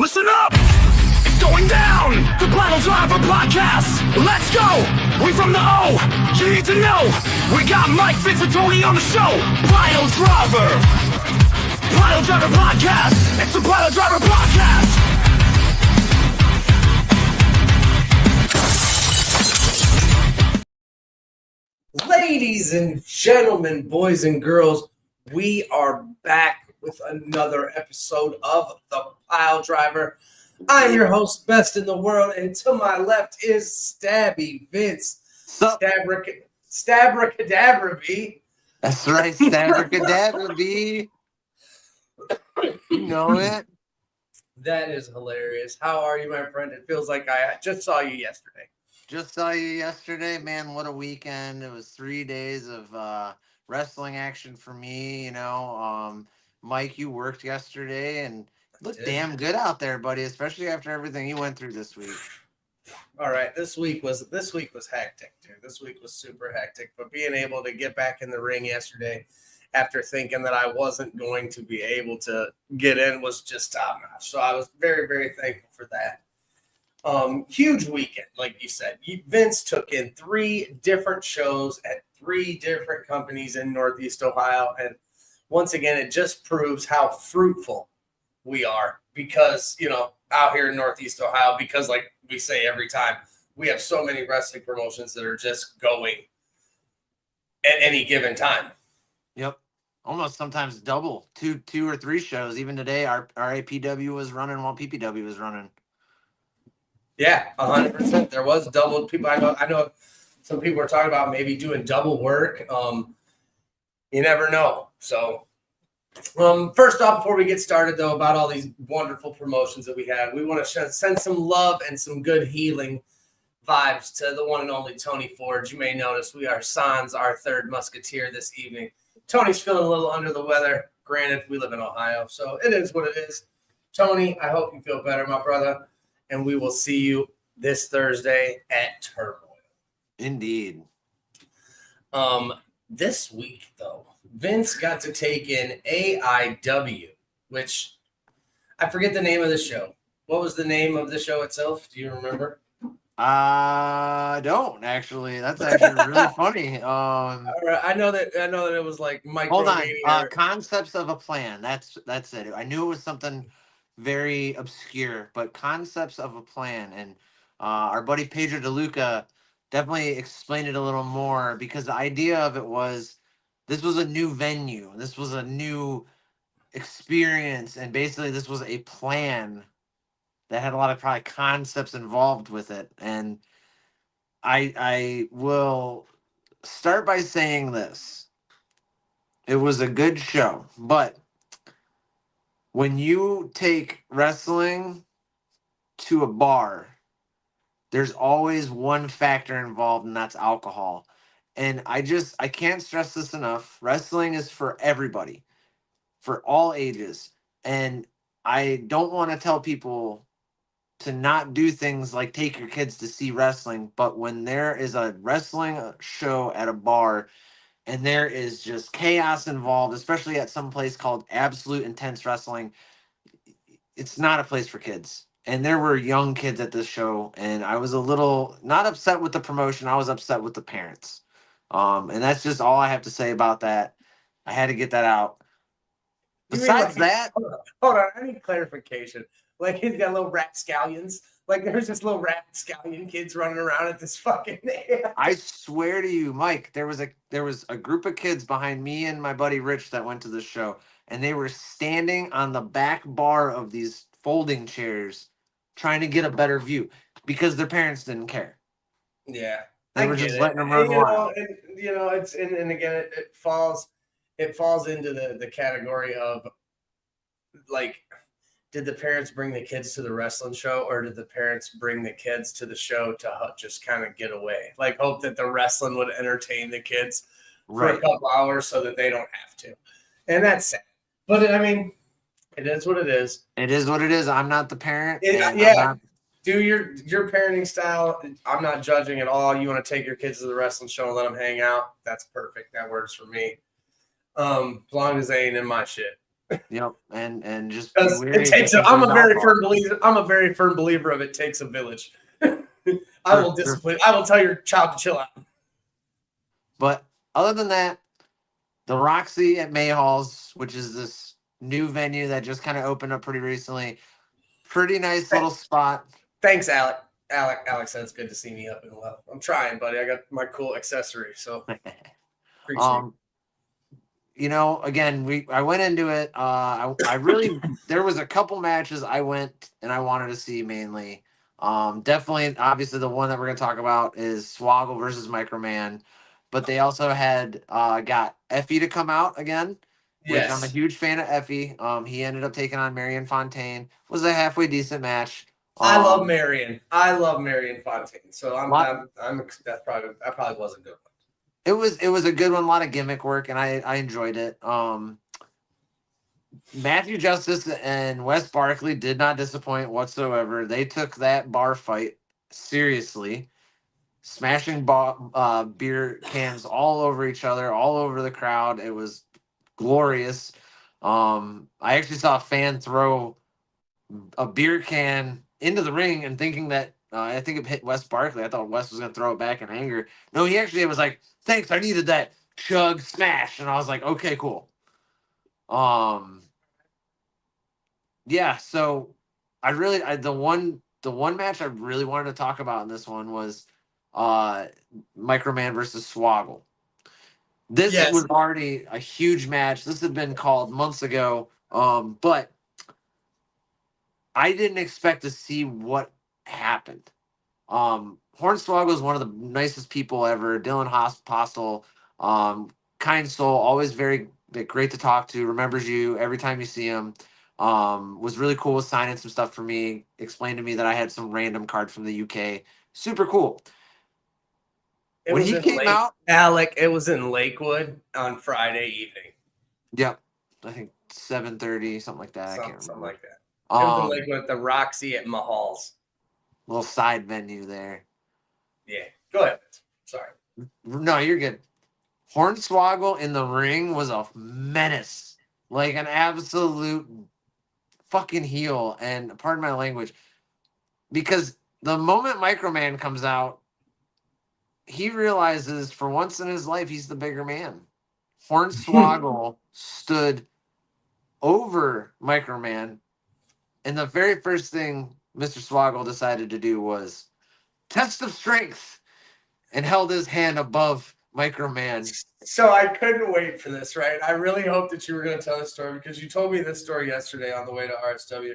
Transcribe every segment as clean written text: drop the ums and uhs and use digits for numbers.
Listen up! It's going down! The Piledriver podcast! Let's go! We from the O! You need to know! We got Mike, Vince, and Tony on the show! Piledriver! Piledriver podcast! It's the Piledriver podcast! Ladies and gentlemen, boys and girls, we are back with another episode of the Piledriver. I'm your host, best in the world, and to my left is Stabby Vince. Stabracadabra B. That's right, Stabracadabra B. You know it. That is hilarious. How are you, my friend? It feels like I just saw you yesterday. Just saw you yesterday, man. What a weekend. It was 3 days of wrestling action for me, you know. Mike, you worked yesterday and looked damn good out there, buddy, especially after everything you went through this week. All right, this week was hectic, dude. This week was super hectic, but being able to get back in the ring yesterday after thinking that I wasn't going to be able to get in was just top notch. So I was very, very thankful for that. Huge weekend, like you said. Vince took in 3 different shows at 3 different companies in Northeast Ohio, and once again, it just proves how fruitful we are because, you know, out here in Northeast Ohio, because like we say every time, we have so many wrestling promotions that are just going at any given time. Yep. Almost sometimes double, two or 3 shows. Even today, our APW was running while PPW was running. Yeah, 100%. There was double people. I know some people are talking about maybe doing double work. You never know. So, first off, before we get started, though, about all these wonderful promotions that we have, we want to send some love and some good healing vibes to the one and only Tony Forge. You may notice we are sans our third musketeer this evening. Tony's feeling a little under the weather. Granted, we live in Ohio, so it is what it is. Tony, I hope you feel better, my brother, and we will see you this Thursday at Turmoil. Indeed. This week, though, Vince got to take in AIW, which I forget the name of the show. What was the name of the show itself? Do you remember? I don't actually. That's actually really funny. I know that it was like micro. Hold on. Concepts of a Plan. That's it. I knew it was something very obscure, but Concepts of a Plan. And our buddy Pedro DeLuca definitely explained it a little more because the idea of it was this was a new venue. This was a new experience. And basically this was a plan that had a lot of probably concepts involved with it. And I will start by saying this. It was a good show, but when you take wrestling to a bar, there's always one factor involved, and that's alcohol. And I can't stress this enough. Wrestling is for everybody, for all ages. And I don't want to tell people to not do things like take your kids to see wrestling. But when there is a wrestling show at a bar and there is just chaos involved, especially at some place called Absolute Intense Wrestling, it's not a place for kids. And there were young kids at this show, and I was a little not upset with the promotion. I was upset with the parents. And that's just all I have to say about that. I had to get that out. Besides that, hold on, I need clarification. Like he's got little rapscallions. Like there's just little rapscallion kids running around at this fucking. I swear to you, Mike, there was a group of kids behind me and my buddy Rich that went to the show, and they were standing on the back bar of these folding chairs trying to get a better view because their parents didn't care. Yeah. They were just letting them run wild. It's and again it falls into the category of like, did the parents bring the kids to the wrestling show, or did the parents bring the kids to the show to just kind of get away? Like hope that the wrestling would entertain the kids for a couple hours so that they don't have to. And that's sad. But it is what it is. It is what it is. I'm not the parent. Do your parenting style. I'm not judging at all. You want to take your kids to the wrestling show and let them hang out? That's perfect. That works for me. As long as they ain't in my shit. Yep, and just be Because it wary takes. because I'm there's a very alcohol. firm believer. I'm a very firm believer of it takes a village. I Sure, will sure. discipline. I will tell your child to chill out. But other than that, the Roxy at Mayhall's, which is this new venue that just kind of opened up pretty recently, pretty nice little spot. Thanks, Alec. Alex said it's good to see me up and well. I'm trying, buddy. I got my cool accessory, so appreciate it. um, again, I went into it. I really there was a couple matches I went and I wanted to see mainly. Definitely, obviously, the one that we're gonna talk about is Swoggle versus Microman, but they also had got Effie to come out again, which I'm a Yes. huge fan of Effie. He ended up taking on Marion Fontaine. Was a halfway decent match. I love Marion. I love Marion Fontaine. So Lot, that probably was a good one. it was a good one, a lot of gimmick work, and I enjoyed it. Matthew Justice and Wes Barkley did not disappoint whatsoever. They took that bar fight seriously, smashing beer cans all over each other, all over the crowd. It was glorious. I actually saw a fan throw a beer can into the ring and thinking that I think it hit Wes Barkley. I thought Wes was going to throw it back in anger. No, he actually was like, "Thanks, I needed that chug smash," and I was like, "Okay, cool." Um, yeah, so the one match I really wanted to talk about in this one was uh Microman versus Swoggle. This Yes. was already a huge match. This had been called months ago. But I didn't expect to see what happened. Hornswoggle is one of the nicest people ever. Dylan Hostel, kind soul, always very great to talk to. Remembers you every time you see him. Was really cool with signing some stuff for me. Explained to me that I had some random card from the UK. Super cool. It When was he in came out, Alec. It was in Lakewood on Friday evening. yep, I think 7:30, something like that. I can't Something remember. like that. It was in Lakewood at the Roxy at Mahal's. Little side venue there. Yeah. Go ahead. Sorry. No, you're good. Hornswoggle in the ring was a menace, like an absolute fucking heel. And pardon my language, because the moment Microman comes out, he realizes for once in his life he's the bigger man. Hornswoggle stood over Microman, and the very first thing Mr. Swoggle decided to do was test of strength and held his hand above Microman. So I couldn't wait for this, right? I really hope that you were going to tell this story because you told me this story yesterday on the way to RSW.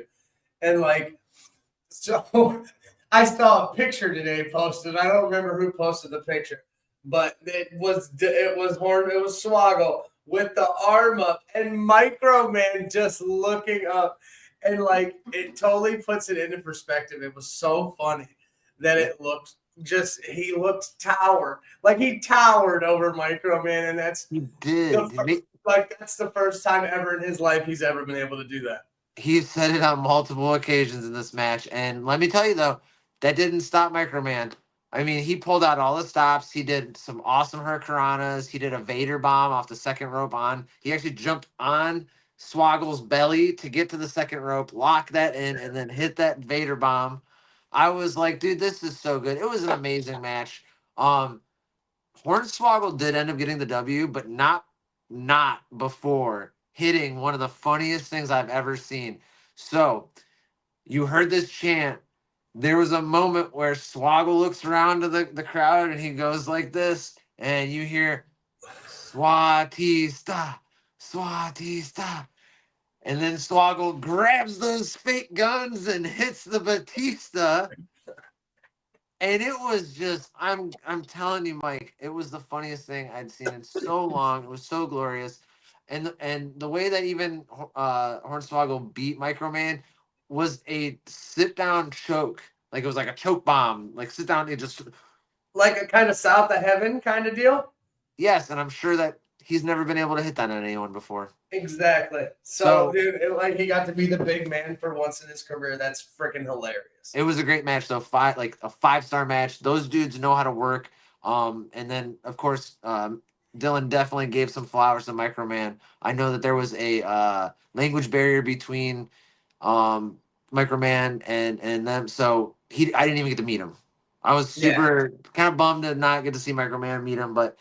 And so I saw a picture today posted. I don't remember who posted the picture, but it was Swoggle with the arm up and Microman just looking up, and it totally puts it into perspective. It was so funny that it looked he looked he towered over Microman, and He did. that's the first time ever in his life he's ever been able to do that. He said it on multiple occasions in this match. And let me tell you, though, that didn't stop Microman. I mean, he pulled out all the stops. He did some awesome Hurricanranas. He did a Vader bomb off the second rope on. He actually jumped on Swoggle's belly to get to the second rope, lock that in, and then hit that Vader bomb. I was like, dude, this is so good. It was an amazing match. Hornswoggle did end up getting the W, but not before hitting one of the funniest things I've ever seen. So you heard this chant. There was a moment where Swoggle looks around to the crowd and he goes like this, and you hear Swatista, Swatista. And then Swoggle grabs those fake guns and hits the Batista. And it was just, I'm telling you, Mike, it was the funniest thing I'd seen in so long. It was so glorious. And the way that even Hornswoggle beat Microman was a sit down choke. Like it was like a choke bomb. Like sit down, it just Like a kind of south of heaven kind of deal. yes, and I'm sure that he's never been able to hit that on anyone before. Exactly. So dude, he got to be the big man for once in his career. That's freaking hilarious. It was a great match, though. A 5-star match. Those dudes know how to work. And then of course, Dylan definitely gave some flowers to Microman. I know that there was a language barrier between Microman and them, so I didn't even get to meet him. I was Yeah. super kind of bummed to not get to see Microman meet him, but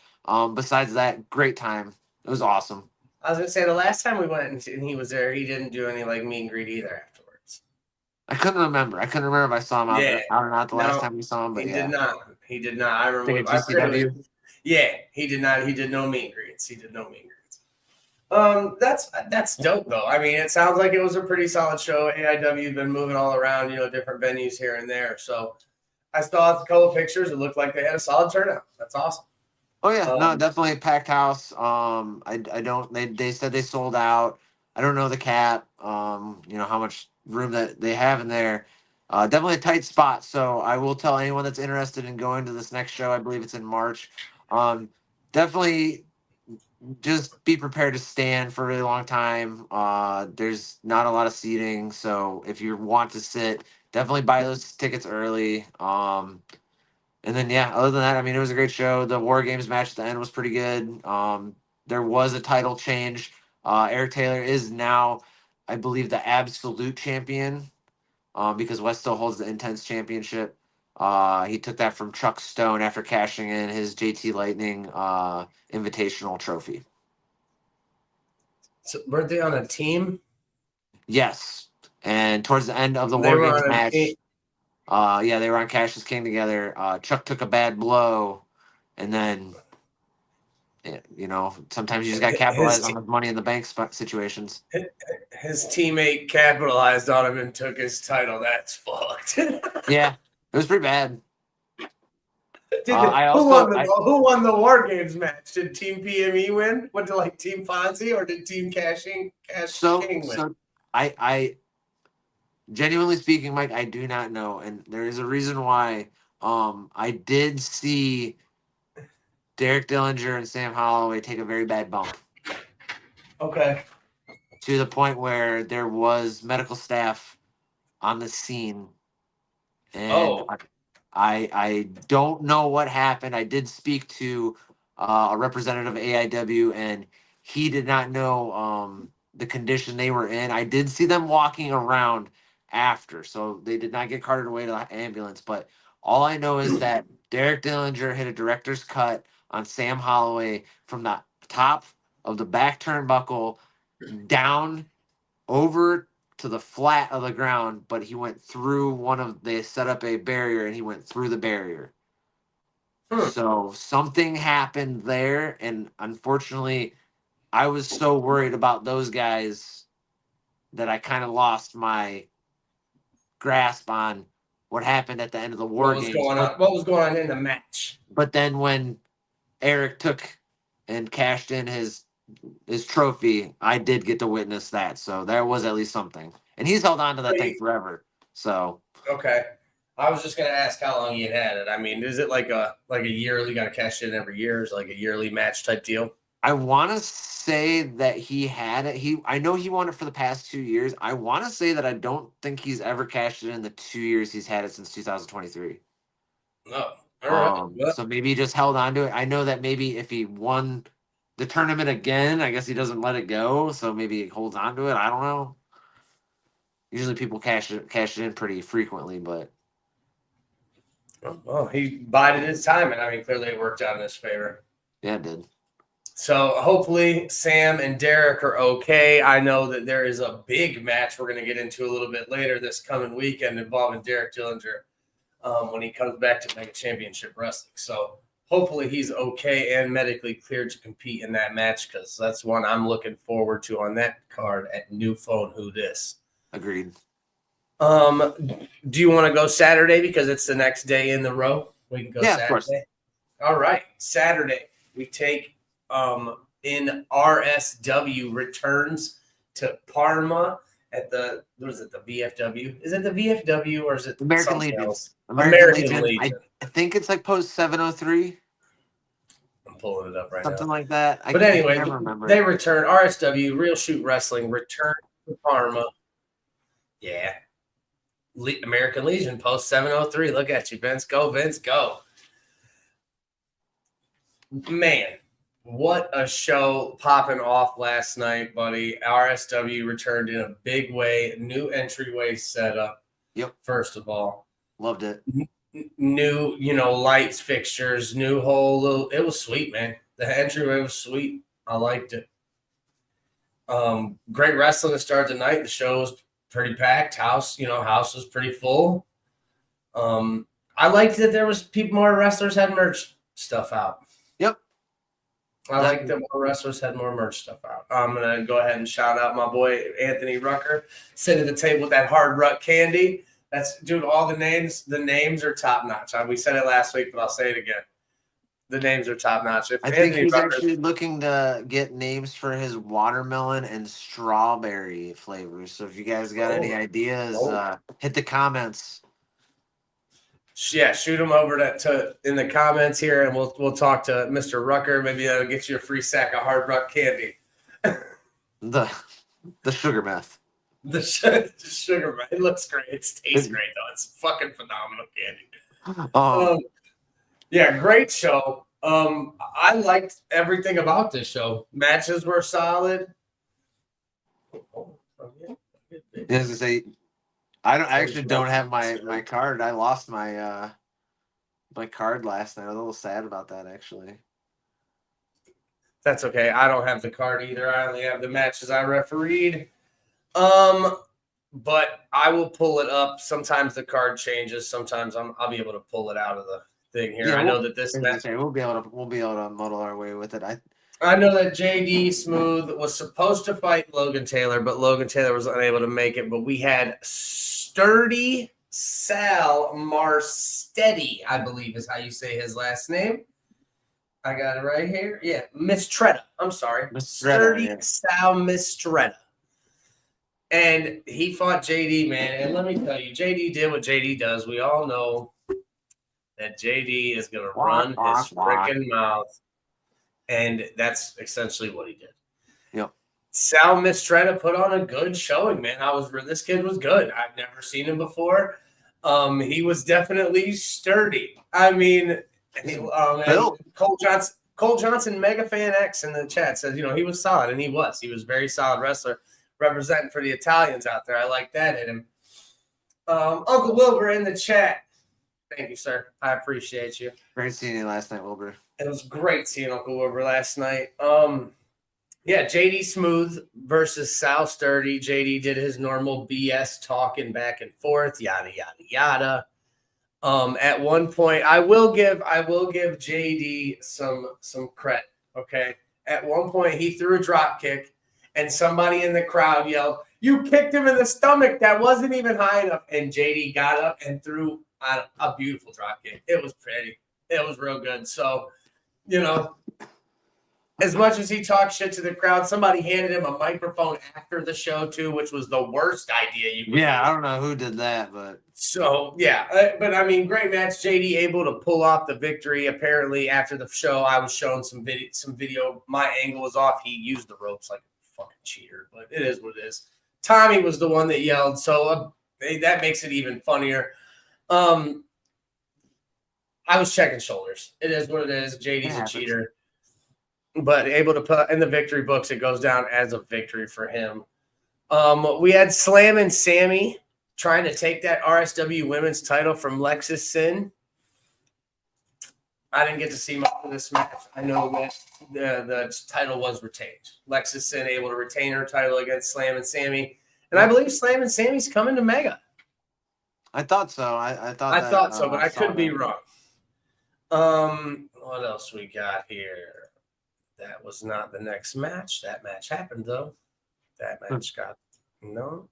besides that, great time. It was awesome. I was gonna say the last time we went and he was there, he didn't do any like meet and greet either afterwards. I couldn't remember. I couldn't remember if I saw him Yeah. out or not the last No, time we saw him, but he yeah. did not. He did not. I Think remember. at GCW. Yeah, he did not. He did no meet and greets. He did no meet and greets. That's dope though. I mean, it sounds like it was a pretty solid show. AIW been moving all around, different venues here and there. So I saw a couple of pictures. It looked like they had a solid turnout. That's awesome. Oh yeah, no, definitely a packed house. I don't. They said they sold out. I don't know the cap. How much room that they have in there. Definitely a tight spot. So I will tell anyone that's interested in going to this next show. I believe it's in March. Definitely just be prepared to stand for a really long time. There's not a lot of seating, so if you want to sit, definitely buy those tickets early. And then yeah, other than that, I mean, it was a great show. The War Games match at the end was pretty good. There was a title change. Eric Taylor is now, I believe, the absolute champion. Because West still holds the Intense Championship. He took that from Chuck Stone after cashing in his JT Lightning Invitational trophy. So were they on a team? Yes, and towards the end of the They War were Games on a match, team. yeah, they were on Cassius King together. Chuck took a bad blow, and then sometimes you just got to His capitalize on the money in the bank situations. his teammate capitalized on him and took his title. That's fucked. Yeah, it was pretty bad. Who won the War Games match? Did Team PME win? What did Team Fonzie or did Team Cash King win? So I genuinely speaking, Mike, I do not know, and there is a reason why. I did see Derek Dillinger and Sam Holloway take a very bad bump. Okay. To the point where there was medical staff on the scene, and I don't know what happened. I did speak to a representative of AIW, and he did not know the condition they were in. I did see them walking around after, so they did not get carted away to the ambulance. But all I know is that Derek Dillinger hit a director's cut on Sam Holloway from the top of the back turnbuckle down over to the flat of the ground, but he went through they set up a barrier and he went through the barrier. So something happened there, and unfortunately, I was so worried about those guys that I kind of lost my grasp on what happened at the end of the War Games. What was going on in the match? But then when Eric took and cashed in his trophy, I did get to witness that. So there was at least something. And he's held on to that thing forever. So okay. I was just gonna ask how long you had it. I mean, is it like a yearly, got to cash in every year? Is it like a yearly match type deal? I want to say that he had it. I know he won it for the past 2 years. I want to say that I don't think he's ever cashed it in the 2 years he's had it since 2023. No. All right. So maybe he just held on to it. I know that maybe if he won the tournament again, I guess he doesn't let it go. So maybe he holds on to it. I don't know. Usually people cash it in pretty frequently, but well, he bided his time, and I mean, clearly it worked out in his favor. Yeah, it did. So hopefully Sam and Derek are okay. I know that there is a big match we're going to get into a little bit later this coming weekend involving Derek Dillinger when he comes back to Mega Championship Wrestling. So hopefully he's okay and medically cleared to compete in that match, because that's one I'm looking forward to on that card at New Phone Who Dis. Agreed. Do you want to go Saturday because it's the next day in the row? We can go Saturday. Of course. All right, Saturday we take in RSW returns to Parma at the VFW? Is it the VFW or is it American Legion? Else? American Legion. I think it's like post 703. I'm pulling it up right Something now. like that. But anyway, they return. RSW, Real Shoot Wrestling, return to Parma. Yeah. American Legion, post 703. Look at you, Vince. Go, Vince, go. Man, What a show popping off last night, buddy. RSW returned in a big way. New entryway setup. Yep. First of all. Loved it. New, lights, fixtures, new whole little. It was sweet, man. The entryway was sweet. I liked it. Great wrestling to start the night. The show was pretty packed. House was pretty full. I liked that there was more wrestlers had merch stuff out. Yep. I like that more wrestlers had more merch stuff out. I'm going to go ahead and shout out my boy Anthony Rucker, sitting at the table with that hard ruck candy. That's, dude, all the names are top notch. We said it last week, but I'll say it again. The names are top notch. I think he's actually looking to get names for his watermelon and strawberry flavors. So if you guys got any ideas, hit the comments. Yeah, shoot them over to in the comments here, and we'll talk to Mr. Rucker. Maybe that'll get you a free sack of hard rock candy. The sugar meth. The sugar meth. It looks great. It tastes great though. It's fucking phenomenal candy. Yeah, great show. I liked everything about this show. Matches were solid. As I say, I actually don't have my card. I lost my my card last night. I was a little sad about that, actually. That's okay. I don't have the card either. I only have the matches I refereed. But I will pull it up. Sometimes the card changes. Sometimes I'll be able to pull it out of the thing here. Yeah, I know that this match. We'll be able to muddle our way with it. I know that JD Smooth was supposed to fight Logan Taylor, but Logan Taylor was unable to make it. But we had Sturdy Sal Marstetti, I believe is how you say his last name. I got it right here. Yeah, Mistretta. I'm sorry. Sturdy Sal Mistretta. And he fought JD, man. And let me tell you, JD did what JD does. We all know that JD is going to run his freaking mouth. And that's essentially what he did. Yep. Sal Mistretta put on a good showing, man. This kid was good. I've never seen him before. He was definitely sturdy. I mean, Cole Johnson, Mega Fan X in the chat says, he was solid, and he was. He was a very solid wrestler, representing for the Italians out there. I like that in him. Uncle Wilbur in the chat. Thank you, sir. I appreciate you. Great seeing you last night, Wilbur. It was great seeing Uncle Wilbur last night. Yeah, JD Smooth versus Sal Sturdy. JD did his normal BS talking back and forth, yada yada yada. At one point, I will give JD some credit. Okay. At one point, he threw a drop kick, and somebody in the crowd yelled, "You kicked him in the stomach. That wasn't even high enough." And JD got up and threw a beautiful drop kick. It was pretty. It was real good. So, as much as he talked shit to the crowd, somebody handed him a microphone after the show too, which was the worst idea you could do. I don't know who did that, but so yeah. But I mean, great match. JD able to pull off the victory. Apparently, after the show, I was showing some video. My angle was off. He used the ropes like a fucking cheater, but it is what it is. Tommy was the one that yelled, so that makes it even funnier. I was checking shoulders. It is what it is. JD's a cheater. But able to put in the victory books, it goes down as a victory for him. We had Slam and Sammy trying to take that RSW women's title from Lexis Sin. I didn't get to see much of this match. I know that the title was retained. Lexis Sin able to retain her title against Slam and Sammy. And I believe Slam and Sammy's coming to Mega. I thought so. I thought so, but I could be wrong. What else we got here? That was not the next match. That match happened though. That match got no.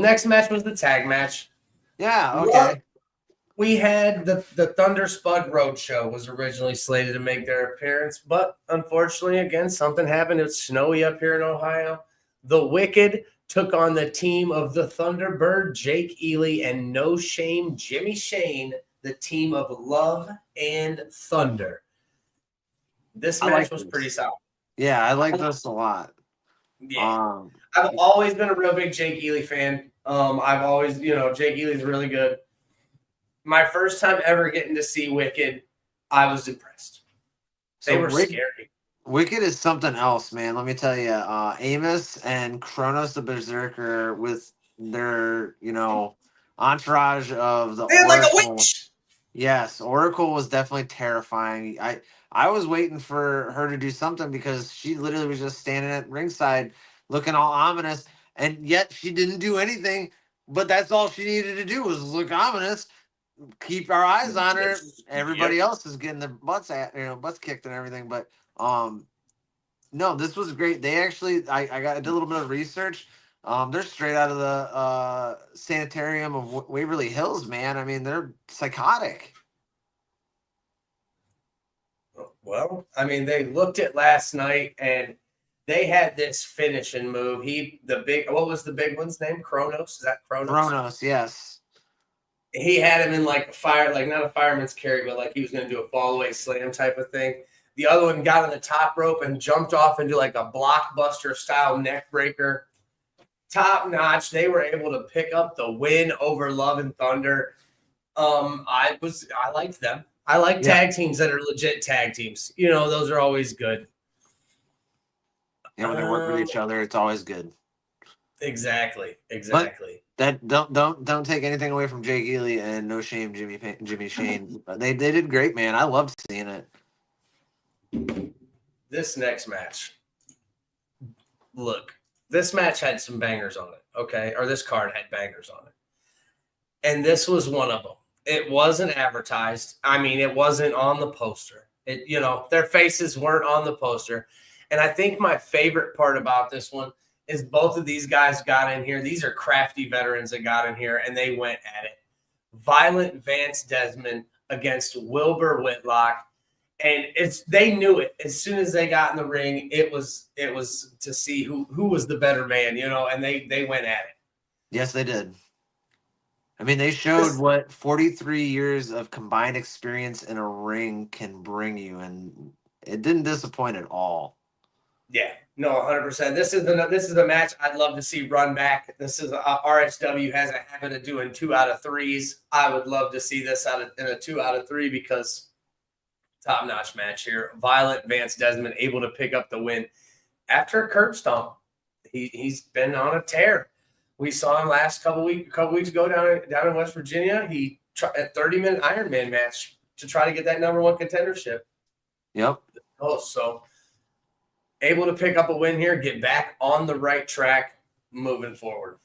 Next match was the tag match. Yeah, okay. We had the Thunder Spud Roadshow was originally slated to make their appearance, but unfortunately, again, something happened. It's snowy up here in Ohio. The Wicked took on the team of the Thunderbird, Jake Ely, and No Shame, Jimmy Shane, the team of Love and Thunder. This match was pretty solid. Yeah, I like this a lot. Yeah. I've always been a real big Jake Ely fan. I've always, Jake Ely's really good. My first time ever getting to see Wicked, I was impressed. They So were scary. Wicked is something else, man. Let me tell you, Amos and Kronos the Berserker with their, entourage of the They had like a Oracle. witch. Yes, Oracle was definitely terrifying. I was waiting for her to do something because she literally was just standing at ringside looking all ominous, and yet she didn't do anything. But that's all she needed to do was look ominous, keep our eyes on her. Yep. Everybody else is getting their butts kicked and everything. But no, this was great. They actually, I did a little bit of research. They're straight out of the sanitarium of Waverly Hills, man. I mean, they're psychotic. Well, I mean, they looked at last night and they had this finishing move. What was the big one's name? Kronos? Is that Kronos? Kronos, yes. He had him in like a fire, like not a fireman's carry, but like he was going to do a fall away slam type of thing. The other one got on the top rope and jumped off into like a blockbuster style neck breaker. Top notch. They were able to pick up the win over Love and Thunder. I liked them. I like tag teams that are legit tag teams. Those are always good. And when they work with each other, it's always good. Exactly. But that don't take anything away from Jake Ely and No Shame Jimmy Shane. They did great, man. I loved seeing it. This next match. Look, this match had some bangers on it, okay? Or this card had bangers on it. And this was one of them. It wasn't advertised. I mean, it wasn't on the poster. Their faces weren't on the poster. And I think my favorite part about this one is both of these guys got in here. These are crafty veterans that got in here, and they went at it. Violent Vance Desmond against Wilbur Whitlock. And they knew it. As soon as they got in the ring, it was to see who was the better man, and they went at it. Yes, they did. I mean, they showed what 43 years of combined experience in a ring can bring you, and it didn't disappoint at all. Yeah, no, 100%. This is a match I'd love to see run back. This is RSW has a habit of doing 2 out of 3s. I would love to see this in a 2 out of 3 because top-notch match here. Violent Vance Desmond able to pick up the win after a curb stomp. He's been on a tear. We saw him last couple weeks ago down in West Virginia. He tried a 30-minute Ironman match to try to get that #1 contendership. Yep. Oh, so able to pick up a win here, get back on the right track, moving forward.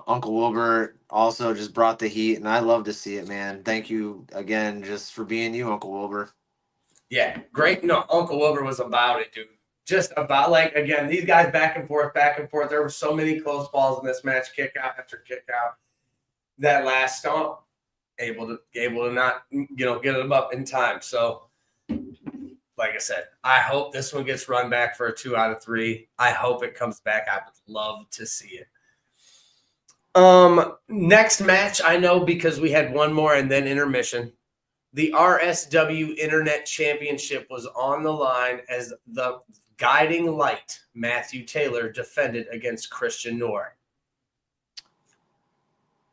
Uncle Wilbur also just brought the heat, and I love to see it, man. Thank you again just for being you, Uncle Wilbur. Yeah, great. No, Uncle Wilbur was about it, dude. Just about, again, these guys back and forth. There were so many close balls in this match, kick out after kick out. That last stomp, able to not, get them up in time. So, like I said, I hope this one gets run back for a 2 out of 3. I hope it comes back. I would love to see it. Next match, I know because we had one more and then intermission. The RSW Internet Championship was on the line as the guiding light, Matthew Taylor, defended against Christian Noor.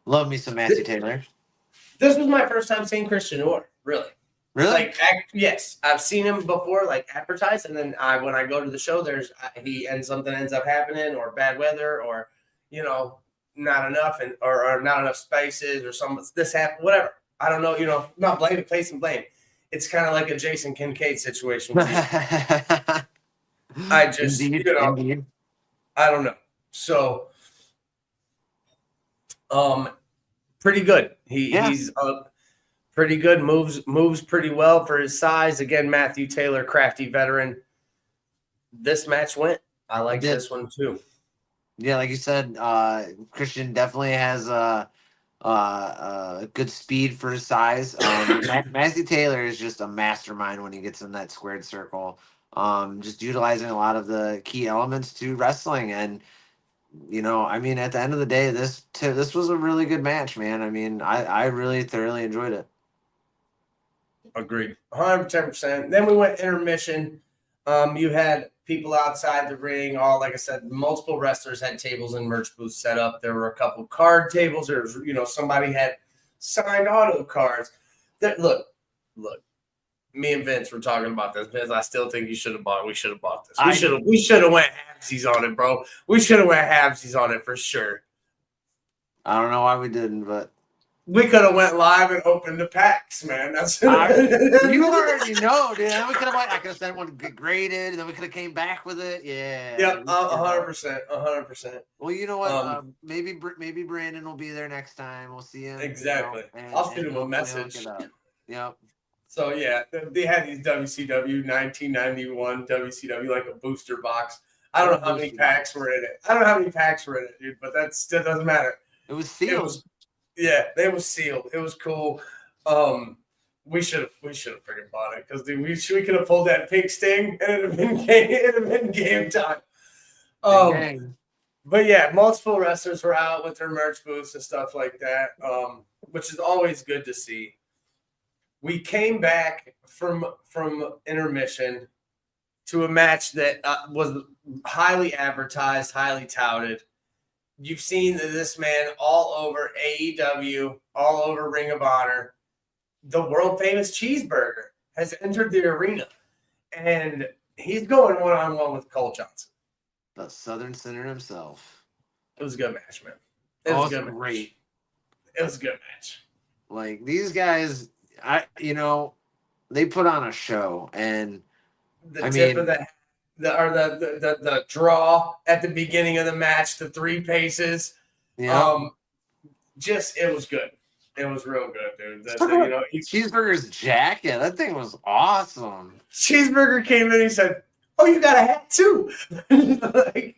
Love me some Matthew Taylor. This was my first time seeing Christian Noor, really. Really? Yes, I've seen him before, advertised, and then when I go to the show, something ends up happening, or bad weather, or not enough, or not enough spaces, or this happened, whatever. I don't know, not blame, placing blame. It's kind of like a Jason Kincaid situation. I just, Indeed. I don't know. So, pretty good. He's pretty good. Moves pretty well for his size. Again, Matthew Taylor, crafty veteran. This match went. I like this one too. Yeah, like you said, Christian definitely has good speed for his size. Matthew Taylor is just a mastermind when he gets in that squared circle. Just utilizing a lot of the key elements to wrestling, and at the end of the day, this was a really good match, man. I mean, I really thoroughly enjoyed it. Agreed, 110%. Then we went intermission. You had people outside the ring. All, like I said, multiple wrestlers had tables and merch booths set up. There were a couple card tables. There was, somebody had signed auto cards. Look. Me and Vince were talking about this. Vince, I still think you should have bought it. We should have bought this. I- We should have went halvesies on it, bro. We should have went halvesies on it for sure. I don't know why we didn't, but We could have went live and opened the packs, man. That's you already know, dude. Then we could have I could have sent one graded, and then we could have came back with it. Yeah. Yep, 100%, 100%. Well, you know what? Maybe Brandon will be there next time. We'll see him. Exactly. You know, I'll shoot him a hopefully message. hook it up. Yep. So yeah, they had these WCW 1991 WCW like a booster box. I don't know how many packs were in it. Dude, but that still doesn't matter. It was sealed. They was sealed. It was cool. We should have freaking bought it because we could have pulled that pink sting and it'd have been game time. But yeah, multiple wrestlers were out with their merch booths and stuff like that, which is always good to see. We came back from intermission to a match that was highly advertised, highly touted. You've seen this man all over AEW, all over Ring of Honor. The world famous Cheeseburger has entered the arena, and he's going one-on-one with Cole Johnson. The Southern Sinner himself. It was a good match, man. It was great. Match. It was a good match. Like these guys, they put on a show, and the draw at the beginning of the match, the 3 paces. Yeah. It was good. It was real good, dude. Cheeseburger's jacket. That thing was awesome. Cheeseburger came in and he said, "Oh, you got a hat too." It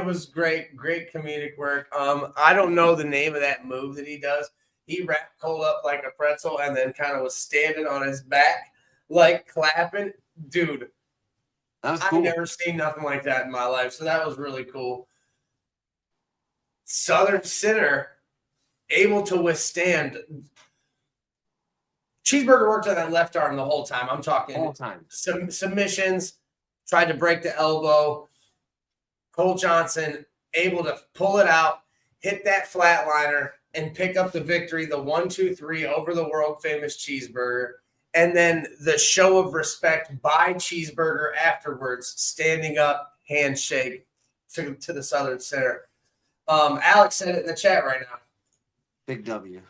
was great comedic work. I don't know the name of that move that he does. He wrapped Cole up like a pretzel and then kind of was standing on his back, like clapping. Dude, that was cool. I've never seen nothing like that in my life. So that was really cool. Southern Sinner able to withstand. Cheeseburger worked on that left arm the whole time. I'm talking whole time. Submissions, tried to break the elbow. Cole Johnson able to pull it out, hit that flatliner, and pick up the victory, the 1-2-3 over the world famous Cheeseburger. And then the show of respect by Cheeseburger afterwards, standing up, handshake to the Southern Sinner. Alex said it in the chat right now. Big W.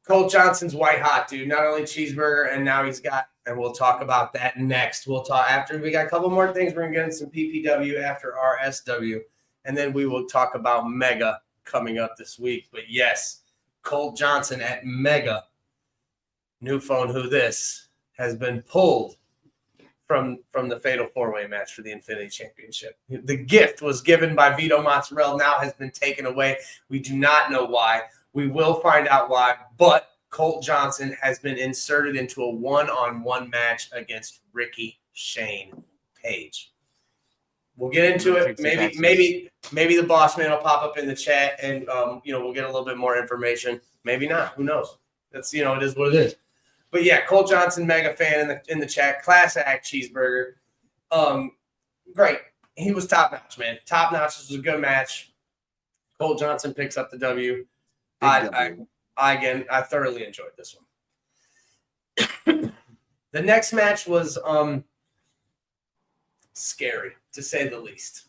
Cole Johnson's white hot, dude. Not only Cheeseburger, and now he's got, and we'll talk about that next. We'll talk after we got a couple more things. We're going to get into some PPW after RSW, and then we will talk about Mega coming up this week. But yes, Cole Johnson at Mega. New phone who this has been pulled from the Fatal 4-Way match for the Infinity Championship. The gift was given by Vito Mozzarella, now has been taken away. We do not know why. We will find out why, but Colt Johnson has been inserted into a one-on-one match against Ricky Shane Page. We'll get into it. Maybe the boss man will pop up in the chat and we'll get a little bit more information. Maybe not. Who knows? That's it is what it is. But yeah, Cole Johnson, mega fan in the chat. Class act Cheeseburger. Great. He was top notch, man. Top notch. This was a good match. Cole Johnson picks up the W. I thoroughly enjoyed this one. The next match was scary, to say the least.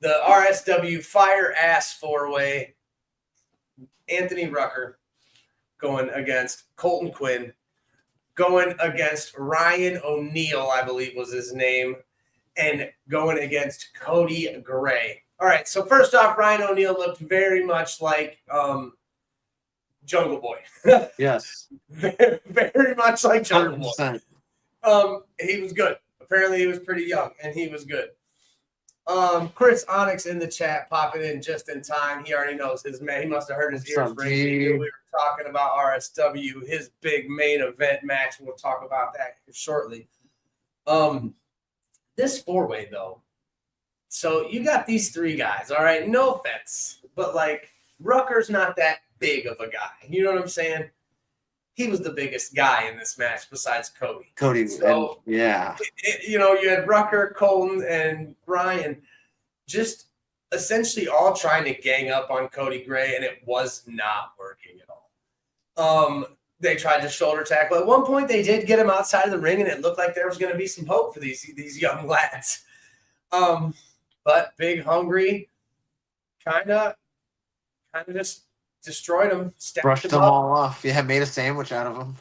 The RSW Fire Ass 4-Way. Anthony Rucker going against Colton Quinn, going against Ryan O'Neal, I believe was his name, and going against Cody Gray. All right, so first off, Ryan O'Neal looked very much like Jungle Boy. Yes. Very much like Jungle 100%. Boy. He was good. Apparently he was pretty young, and he was good. Chris Onyx in the chat popping in just in time. He already knows his man. He must have heard his ears ring. He knew we were talking about RSW, his big main event match. We'll talk about that shortly. This 4-Way, though. So you got these 3 guys, all right? No offense, but Rucker's not that big of a guy. You know what I'm saying? He was the biggest guy in this match besides Cody. So, yeah. You had Rucker, Colton, and Ryan just essentially all trying to gang up on Cody Gray, and it was not working at all. they tried to shoulder tackle. At one point, they did get him outside of the ring, and it looked like there was going to be some hope for these young lads. But Big Hungry kind of just destroyed him, Brushed them all off. Yeah, made a sandwich out of them.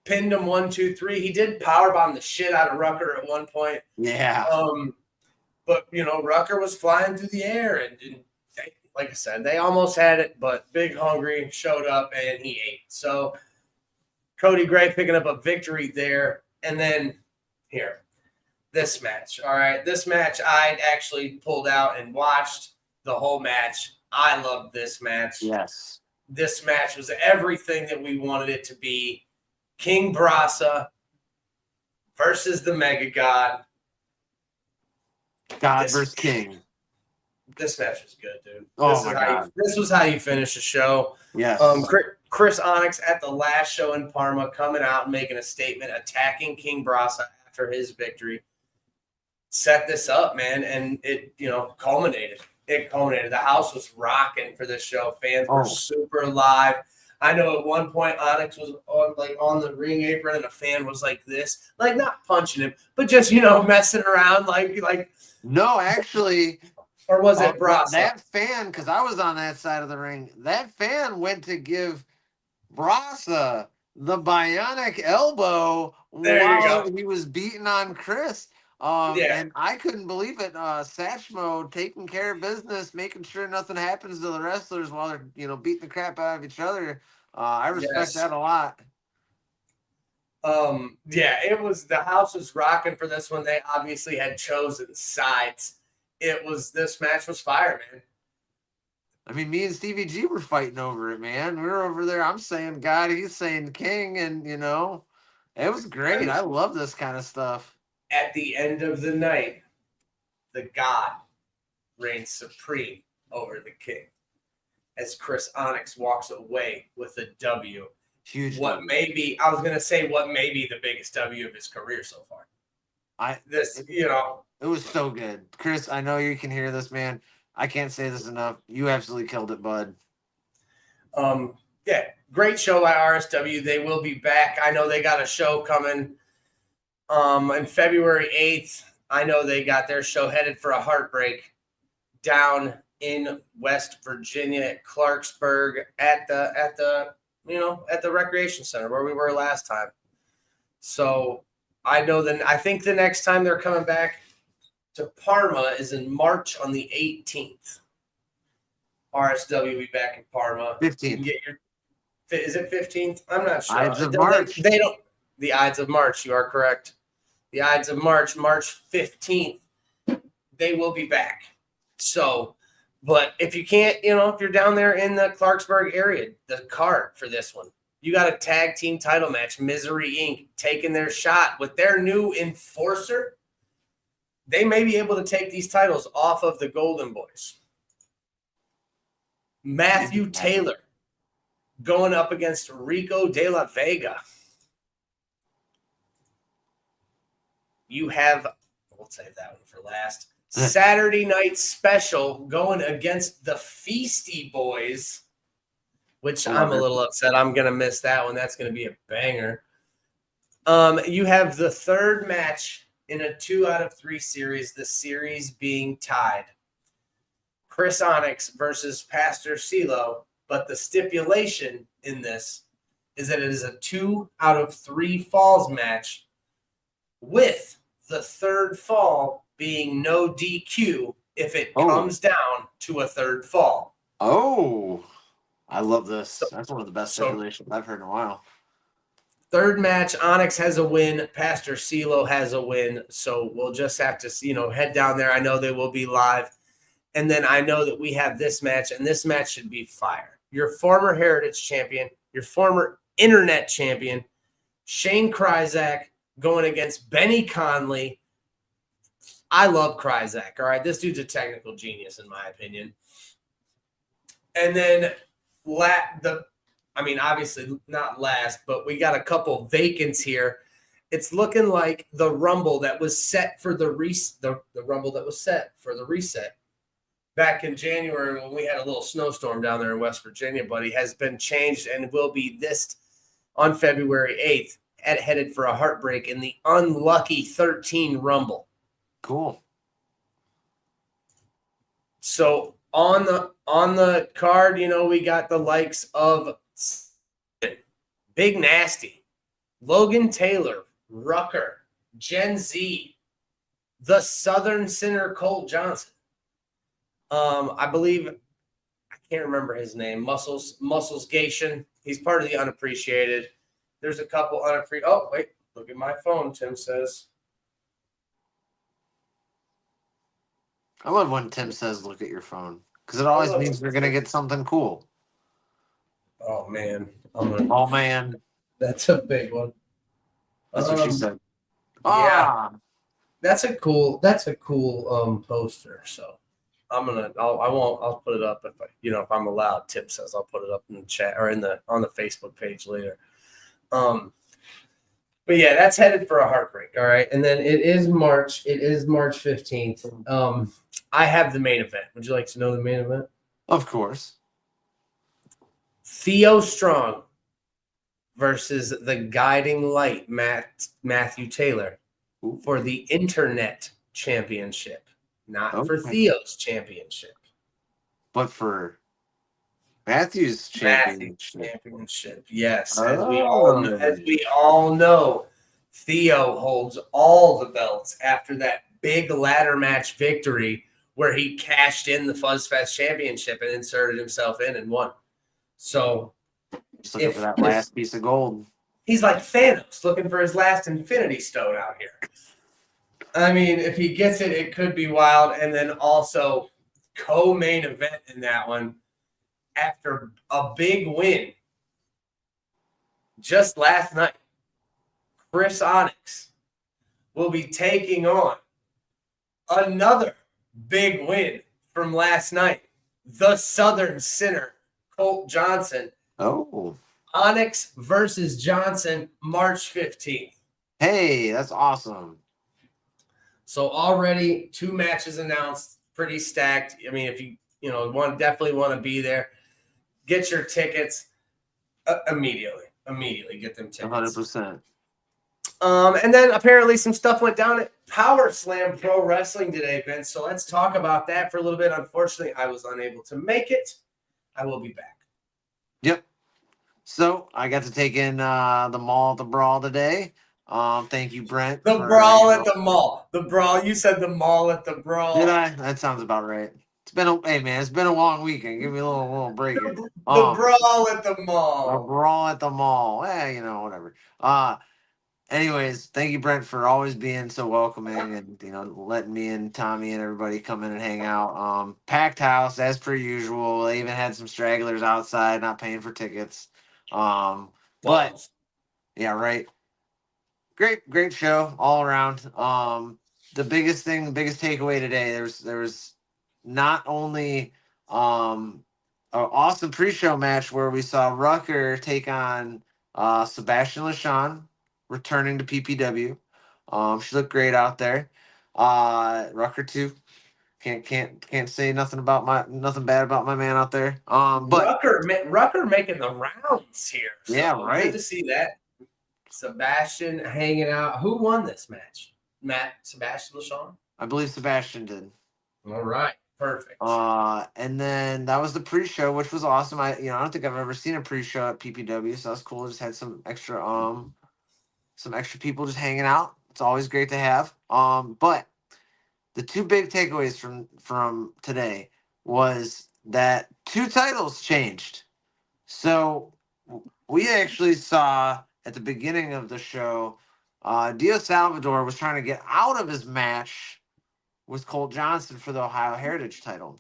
Pinned him 1, 2, 3. He did powerbomb the shit out of Rucker at one point. Yeah. But Rucker was flying through the air, and they, like I said, they almost had it, but Big Hungry showed up and he ate. So Cody Gray picking up a victory there, and then here, this match. All right, this match I actually pulled out and watched the whole match. I loved this match. Yes. This match was everything that we wanted it to be. King Brasa versus the Mega God. God versus King. This match was good, dude. Oh, my God. This was how you finish the show. Yes. Chris Onyx at the last show in Parma coming out and making a statement, attacking King Brasa after his victory. Set this up, man, and it, culminated. It culminated. The house was rocking for this show. Fans were super live. I know at one point Onyx was on the ring apron and a fan was like this, like not punching him, but just messing around like. No, actually. Or was it Brasa? That fan, because I was on that side of the ring, that fan went to give Brasa the bionic elbow while he was beating on Chris. And I couldn't believe it. Satchmo taking care of business, making sure nothing happens to the wrestlers while they're beating the crap out of each other. I respect that a lot. It was, the house was rocking for this one. They obviously had chosen sides. This match was fire, man. I mean, me and Stevie G were fighting over it, man. We were over there. I'm saying God, he's saying King, and it was great. I love this kind of stuff. At the end of the night, the God reigns supreme over the King as Chris Onyx walks away with a W. Huge. What may be the biggest W of his career so far. It was so good. Chris, I know you can hear this, man. I can't say this enough. You absolutely killed it, bud. Great show by RSW. They will be back. I know they got a show coming on February 8th. I know they got their show headed for a heartbreak down in West Virginia at Clarksburg at the recreation center where we were last time. So I think the next time they're coming back to Parma is in March on the 18th. RSW will be back in Parma. 15th. Is it 15th? I'm not sure. Ides of March. The Ides of March, you are correct. The Ides of March, March 15th, they will be back. So, but if you can't, if you're down there in the Clarksburg area, the card for this one, you got a tag team title match, Misery Inc. taking their shot with their new enforcer. They may be able to take these titles off of the Golden Boys. Matthew Taylor going up against Rico De La Vega. You have, we'll save that one for last, Saturday Night Special going against the Feisty Boys, which I'm a little upset. I'm going to miss that one. That's going to be a banger. You have the third match in a 2 out of 3 series, the series being tied. Chris Onyx versus Pastor CeeLo, but the stipulation in this is that it is a 2 out of 3 falls match with the third fall being no DQ if it comes down to a third fall. Oh, I love this. That's one of the best stipulations I've heard in a while. Third match, Onyx has a win. Pastor CeeLo has a win. So we'll just have to, head down there. I know they will be live. And then I know that we have this match, and this match should be fire. Your former Heritage champion, your former Internet champion, Shane Kryzak, going against Benny Conley. I love Kryzak, all right? This dude's a technical genius, in my opinion. And then obviously not last, but we got a couple vacants here. It's looking like the Rumble that was set for the Rumble that was set for the reset back in January when we had a little snowstorm down there in West Virginia, buddy, has been changed and will be this on February 8th, headed for a heartbreak in the unlucky 13 Rumble. Cool. So on the card, we got the likes of Big Nasty, Logan Taylor, Rucker, Gen Z, the Southern Sinner Colt Johnson. I believe, I can't remember his name, Muscles Gation. He's part of the Unappreciated. There's a couple unappreciated. Oh, wait, look at my phone, Tim says. I love when Tim says look at your phone, because it always means you're going to get something cool. Oh, man. Oh, man. That's a big one. That's what she said. Yeah. That's a cool poster. So I'll put it up if I'm allowed. Tim says I'll put it up in the chat or on the Facebook page later. But yeah, that's headed for a heartbreak. All right. And then it is March 15th. I have the main event. Would you like to know the main event? Of course. Theo Strong versus the Guiding Light, Matthew Taylor, for the Internet Championship, not for Theo's championship, but for Matthew's championship. Yes, as we all know, Theo holds all the belts after that big ladder match victory where he cashed in the FuzzFest championship and inserted himself in and won. So just looking for that last piece of gold. He's like Thanos looking for his last Infinity Stone out here. I mean, if he gets it, it could be wild. And then also co-main event in that one after a big win just last night. Chris Onyx will be taking on another big win from last night. The Southern Sinner, Colt Johnson. Oh. Onyx versus Johnson, March 15th. Hey, that's awesome. So already 2 matches announced, pretty stacked. I mean, if you definitely want to be there, get your tickets immediately. Immediately get them tickets. 100%. And then apparently some stuff went down at Power Slam Pro Wrestling today, Vince. So let's talk about that for a little bit. Unfortunately, I was unable to make it. I will be back. Yep. So I got to take in the Mall at the Brawl today. Thank you, Brent. The Brawl at the Mall. The Brawl. You said the Mall at the Brawl. Did I? That sounds about right. It's been a long weekend. Give me a little break here. The Brawl at the Mall. The Brawl at the Mall. Whatever. Anyways, thank you, Brent, for always being so welcoming and letting me and Tommy and everybody come in and hang out. Packed house as per usual. They even had some stragglers outside not paying for tickets. But yeah, right. Great show all around. The biggest takeaway today, there was not only an awesome pre-show match where we saw Rucker take on Sebastian LaShawn, returning to PPW. She looked great out there. Rucker too. Can't say nothing bad about my man out there. But Rucker making the rounds here. So yeah, right. Good to see that. Sebastian hanging out. Who won this match? Sebastian LaShawn? I believe Sebastian did. All right. Perfect. And then that was the pre-show, which was awesome. I don't think I've ever seen a pre-show at PPW, so that's cool. Just had some extra people just hanging out. It's always great to have. But the 2 big takeaways from today was that 2 titles changed. So we actually saw at the beginning of the show, Dio Salvador was trying to get out of his match with Colt Johnson for the Ohio Heritage title.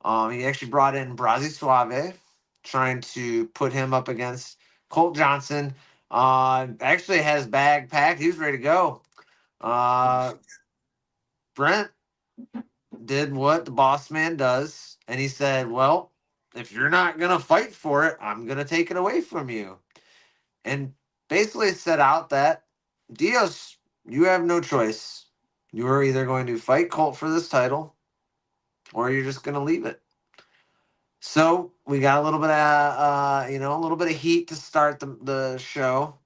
He actually brought in Brazzi Suave, trying to put him up against Colt Johnson. Actually had his bag packed. He was ready to go. Brent did what the boss man does, and he said, well, if you're not going to fight for it, I'm going to take it away from you. And basically set out that, Dios, you have no choice. You are either going to fight Colt for this title, or you're just going to leave it. So we got a little bit of a little bit of heat to start the show.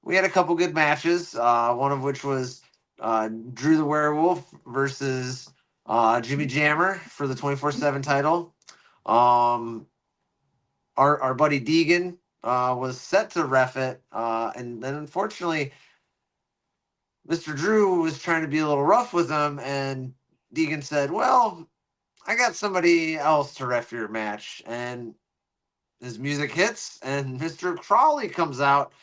We had a couple good matches. One of which was Drew the Werewolf versus Jimmy Jammer for the 24/7 title. Um, our buddy Deegan was set to ref it, and then unfortunately, Mr. Drew was trying to be a little rough with him, and Deegan said, "Well, I got somebody else to ref your match." And his music hits, and Mr. Crawley comes out,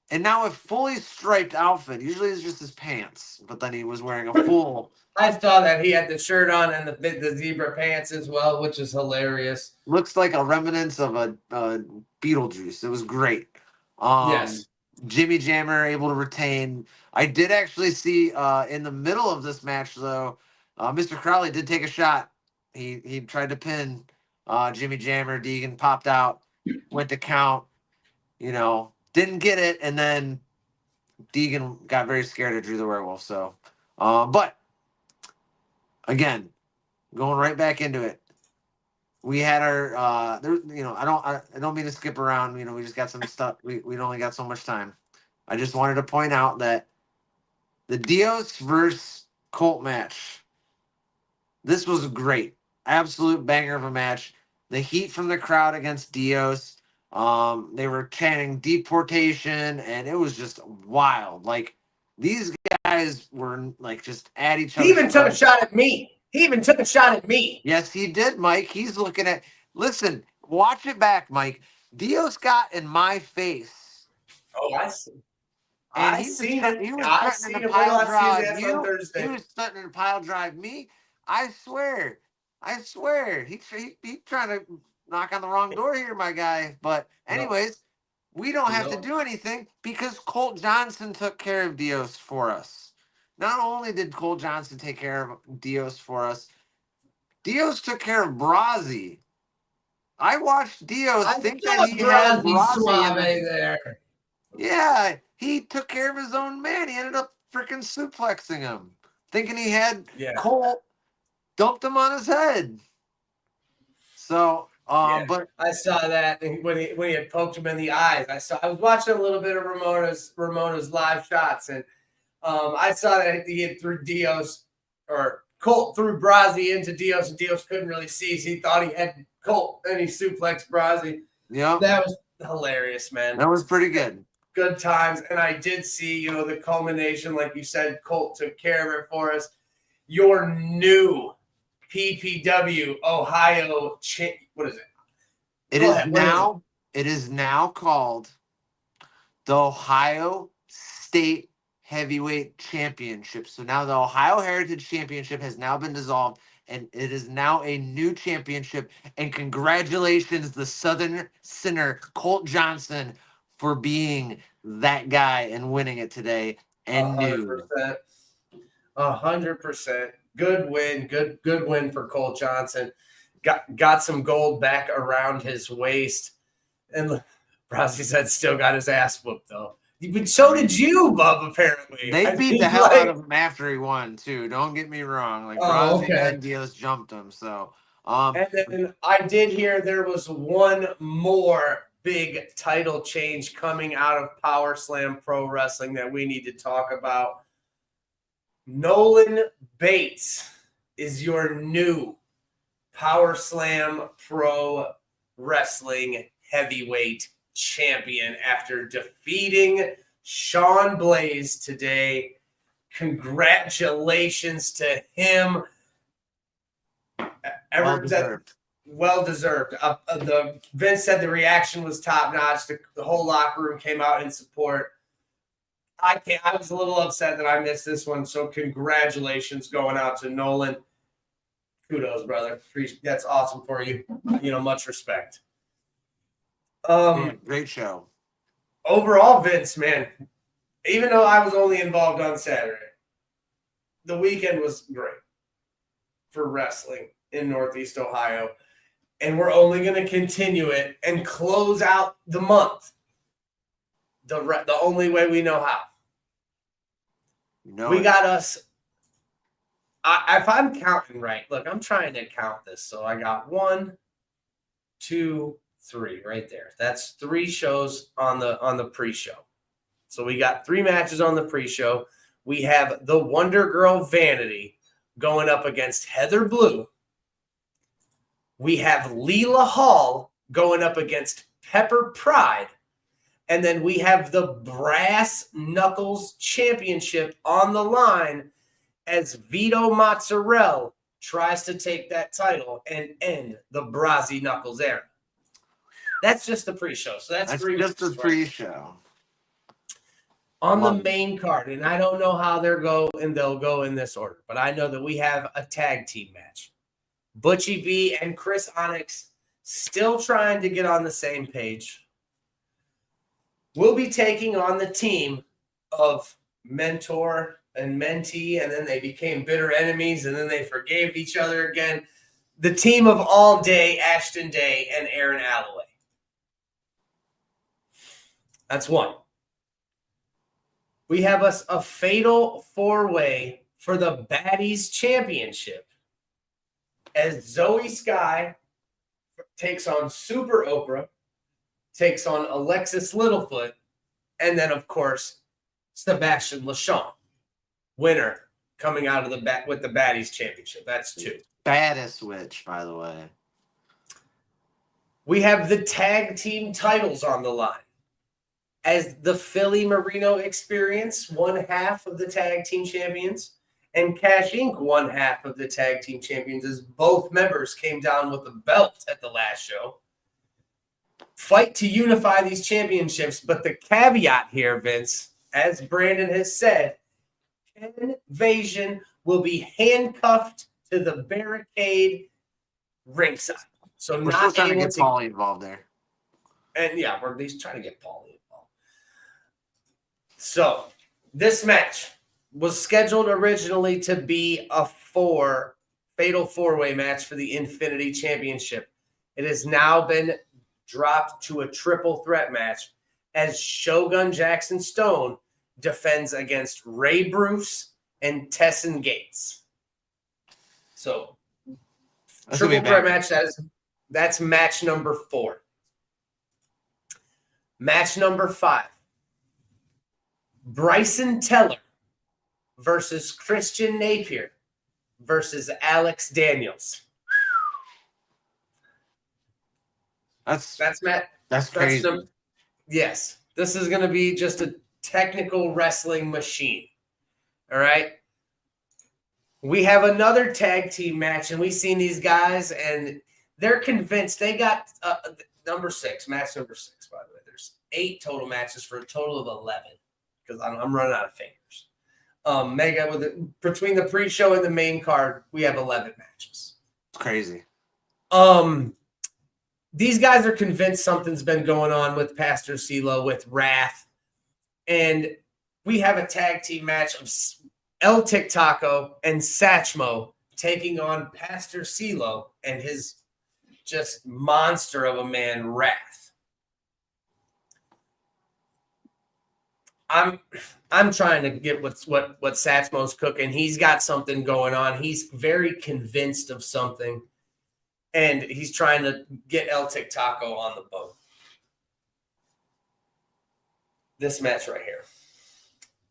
and now a fully striped outfit. Usually it's just his pants, but then he was wearing a full. I saw that he had the shirt on and the zebra pants as well, which is hilarious. Looks like a remnants of a Beetlejuice. It was great. Yes. Jimmy Jammer able to retain. I did actually see in the middle of this match though, Mr. Crowley did take a shot. He tried to pin Jimmy Jammer. Deegan popped out, went to count. Didn't get it, and then Deegan got very scared of Drew the Werewolf. So, but again, going right back into it. We had our there. I don't mean to skip around. We just got some stuff. We only got so much time. I just wanted to point out that the Dios versus Colt match. This was great, absolute banger of a match. The heat from the crowd against Dios. They were chanting deportation, and it was just wild. Like these guys were like just at each other. He even took a shot at me. Yes, he did, Mike. He's looking at. Listen, watch it back, Mike. Dios got in my face. Oh, I see. And I he was seen threat- it. he was I threatening seen to it. pile We'll see drive his ass on you. Thursday. He was threatening to pile drive me. I swear. He trying to knock on the wrong door here, my guy. But anyways, we don't have to do anything because Colt Johnson took care of Dios for us. Not only did Colt Johnson take care of Dios for us, Dios took care of Brazzi. I watched Dios think that he had Brazzi in the, there. yeah, he took care of his own man. He ended up freaking suplexing him, thinking he had Colt, dumped him on his head. So, but I saw that when he had poked him in the eyes. I was watching a little bit of Ramona's live shots, and I saw that he had threw Dios or Colt threw Brazzi into Dios, and Dios couldn't really see, so he thought he had Colt, and he suplexed Brazzi. Yeah, that was hilarious, man. That was pretty good. Good times, and I did see, the culmination, like you said, Colt took care of it for us. Your new PPW Ohio, what is it? It is now called the Ohio State Heavyweight Championship. So now the Ohio Heritage Championship has now been dissolved, and it is now a new championship. And congratulations, the Southern Sinner, Colt Johnson, for being that guy and winning it today. And 100%. 100%. Good win. Good win for Colt Johnson. Got some gold back around his waist. And Brazzi said still got his ass whooped, though. But so did you, Bub, apparently. They beat the hell out of him after he won, too. Don't get me wrong. Like, Brazzi and Dios jumped him. So, and then I did hear there was one more big title change coming out of Power Slam Pro Wrestling that we need to talk about. Nolan Bates is your new Power Slam Pro Wrestling heavyweight champion after defeating Sean Blaze today. Congratulations to him. Well deserved. The Vince said the reaction was top notch. The whole locker room came out in support. I was a little upset that I missed this one, so congratulations going out to Nolan. Kudos, brother. That's awesome for you. Much respect. Great show. Overall, Vince, man, even though I was only involved on Saturday, the weekend was great for wrestling in Northeast Ohio. And we're only going to continue it and close out the month the only way we know how. We got us. If I'm counting right, look, I'm trying to count this. So I got 1, 2, 3 right there. That's 3 shows on the pre-show. So we got 3 matches on the pre-show. We have the Wonder Girl Vanity going up against Heather Blue. We have Leela Hall going up against Pepper Pride. And then we have the Brass Knuckles Championship on the line as Vito Mozzarella tries to take that title and end the Brazzy Knuckles era. That's just the pre-show. So that's 3 just the matches, right? pre-show. On the main card, and I don't know how they'll go in this order, but I know that we have a tag team match. Butchie B and Chris Onyx still trying to get on the same page. We'll be taking on the team of Mentor and Mentee, and then they became bitter enemies, and then they forgave each other again. The team of All Day, Ashton Day, and Aaron Alloway. That's 1. We have a fatal 4-way for the Baddies Championship as Zoe Sky takes on Super Oprah, takes on Alexis Littlefoot, and then, of course, Sebastian LaShawn, winner coming out of with the Baddies Championship. That's 2. Baddest witch, by the way. We have the tag team titles on the line as the Philly Marino Experience, 1/2 of the tag team champions, and Cash Inc., 1/2 of the tag team champions, as both members came down with the belt at the last show. Fight to unify these championships, but the caveat here, Vince, as Brandon has said, Ken Vasion will be handcuffed to the barricade ringside. So We're not still trying to able get Paulie involved there. And yeah, we're at least trying to get Paulie involved. So this match was scheduled originally to be a fatal 4-way match for the Infinity Championship. It has now been dropped to a triple threat match as Shogun Jackson Stone defends against Ray Bruce and Tesson Gates. So triple threat match, that's match number 4. Match number 5. Bryson Teller versus Christian Napier versus Alex Daniels. That's crazy. Yes. This is going to be just a technical wrestling machine. All right. We have another tag team match, and we've seen these guys, and they're convinced. They got number 6, match number 6, by the way. There's 8 total matches for a total of 11 because I'm running out of fingers. Between the pre-show and the main card, we have 11 matches. It's crazy. These guys are convinced something's been going on with Pastor CeeLo, with Wrath. And we have a tag team match of El Tic Taco and Satchmo taking on Pastor CeeLo and his just monster of a man, Wrath. I'm trying to get what Satchmo's cooking. He's got something going on. He's very convinced of something. And he's trying to get El Tic Taco on the boat. This match right here.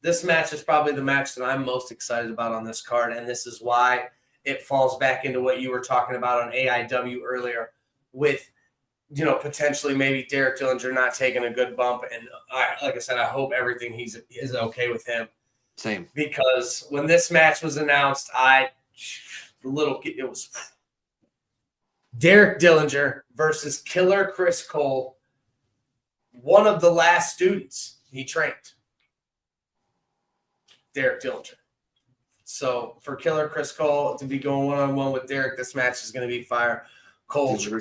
This match is probably the match that I'm most excited about on this card, and this is why it falls back into what you were talking about on AIW earlier with, potentially maybe Derek Dillinger not taking a good bump. And like I said, I hope everything is okay with him. Same. Because when this match was announced, it was Derek Dillinger versus Killer Chris Cole, one of the last students he trained. Derek Dillinger. So for Killer Chris Cole to be going one-on-one with Derek, this match is going to be fire. Dillinger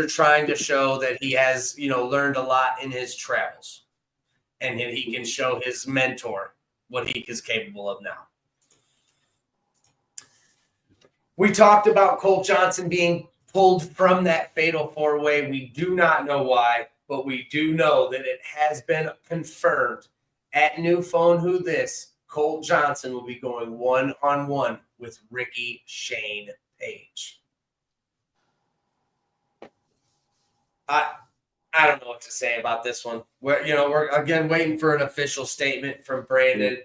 trying to show that he has, learned a lot in his travels, and he can show his mentor what he is capable of now. We talked about Colt Johnson being pulled from that fatal 4-way. We do not know why, but we do know that it has been confirmed at New Phone Who This, Colt Johnson will be going one-on-one with Ricky Shane Page. I don't know what to say about this one. We're again waiting for an official statement from Brandon,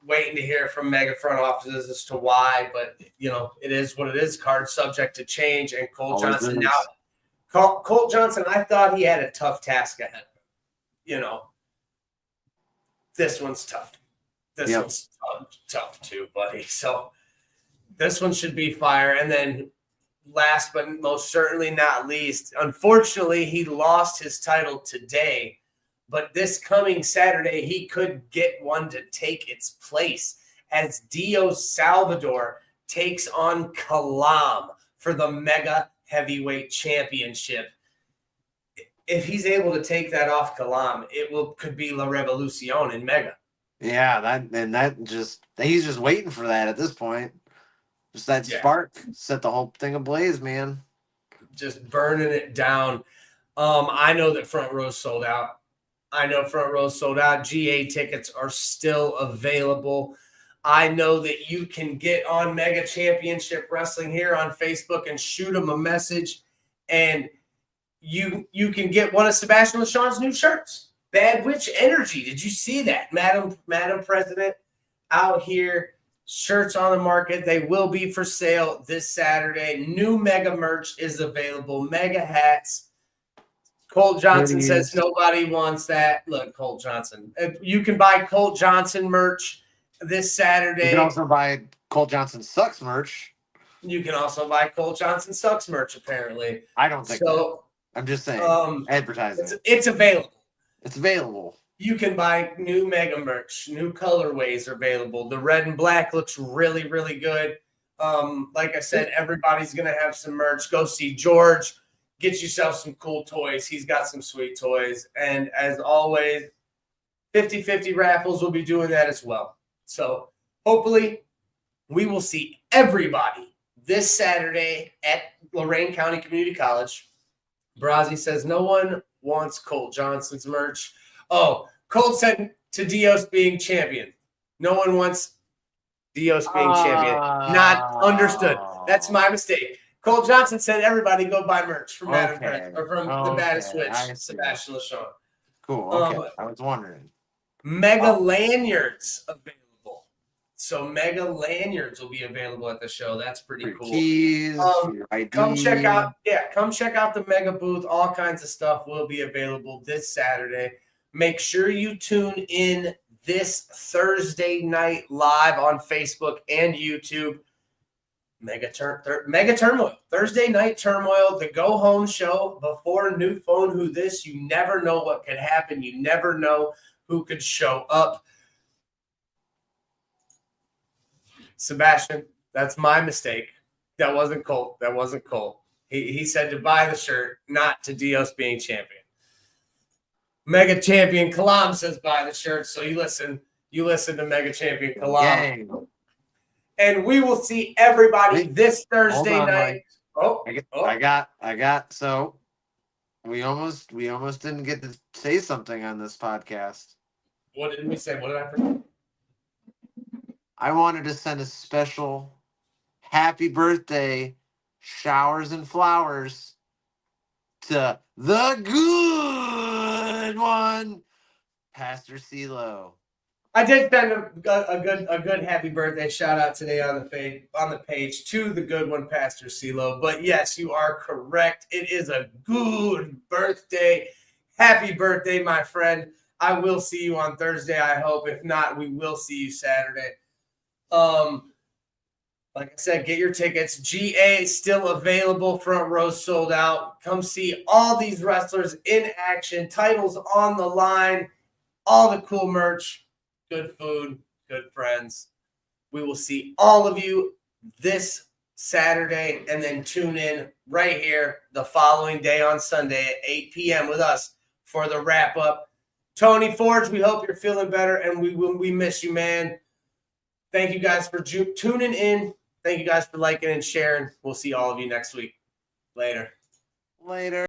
waiting to hear from Mega front offices as to why. But it is what it is. Card subject to change, and Cole Always Johnson is. now. Colt Johnson, I thought he had a tough task ahead of him. This one's tough. This one's tough too, buddy. So this one should be fire. And then last but most certainly not least, unfortunately, he lost his title today. But this coming Saturday, he could get one to take its place as Dio Salvador takes on Kalam for the Mega Heavyweight Championship. If he's able to take that off Kalam, could be La Revolucion in Mega. Yeah, he's just waiting for that at this point. Just that spark set the whole thing ablaze, man. Just burning it down. I know that front row sold out. GA tickets are still available. I know that you can get on Mega Championship Wrestling here on Facebook and shoot them a message, and you can get one of Sebastian LaShawn's new shirts. Bad Witch Energy. Did you see that? Madam President out here. Shirts on the market. They will be for sale this Saturday. New Mega merch is available. Mega hats. Colt Johnson says nobody wants that. Look, Colt Johnson. You can buy Colt Johnson merch this Saturday. You can also buy Colt Johnson Sucks merch. You can also buy Colt Johnson Sucks merch, apparently. I don't think so. I'm just saying. Advertising. It's available. It's available. You can buy new Mega merch. New colorways are available. The red and black looks really, really good. Like I said, everybody's going to have some merch. Go see George. Get yourself some cool toys. He's got some sweet toys. And as always, 50-50 raffles will be doing that as well. So hopefully we will see everybody this Saturday at Lorain County Community College. Brazzi says no one wants Colt Johnson's merch. Oh, Colt said to Dios being champion. No one wants Dios being champion. Not understood. That's my mistake. Colt Johnson said everybody go buy merch from the Baddest Witch, Sebastian LaShawn. Cool. Okay. I was wondering. Mega lanyards available. So Mega lanyards will be available at the show. That's pretty cool. Keys, come check out the Mega booth. All kinds of stuff will be available this Saturday. Make sure you tune in this Thursday night live on Facebook and YouTube. Mega Turmoil. Thursday Night Turmoil, the go-home show before New Phone Who This. You never know what could happen. You never know who could show up. Sebastian, that's my mistake. That wasn't Colt. He said to buy the shirt, not to Dios being champion. Mega Champion Kalam says buy the shirt, so you listen to Mega Champion Kalam. Yay. And we will see everybody this Thursday night. I got. So we almost didn't get to say something on this podcast. What did we say? What did I forget? I wanted to send a special happy birthday showers and flowers to the good one, Pastor CeeLo. I did send a good happy birthday shout out today on the page to the good one, Pastor CeeLo. But yes, you are correct. It is a good birthday. Happy birthday, my friend. I will see you on Thursday, I hope. If not, we will see you Saturday. Like I said, get your tickets. GA is still available. Front row sold out. Come see all these wrestlers in action. Titles on the line. All the cool merch. Good food. Good friends. We will see all of you this Saturday, and then tune in right here the following day on Sunday at 8 p.m. with us for the wrap-up. Tony Forge, we hope you're feeling better, and we miss you, man. Thank you guys for tuning in. Thank you guys for liking and sharing. We'll see all of you next week. Later.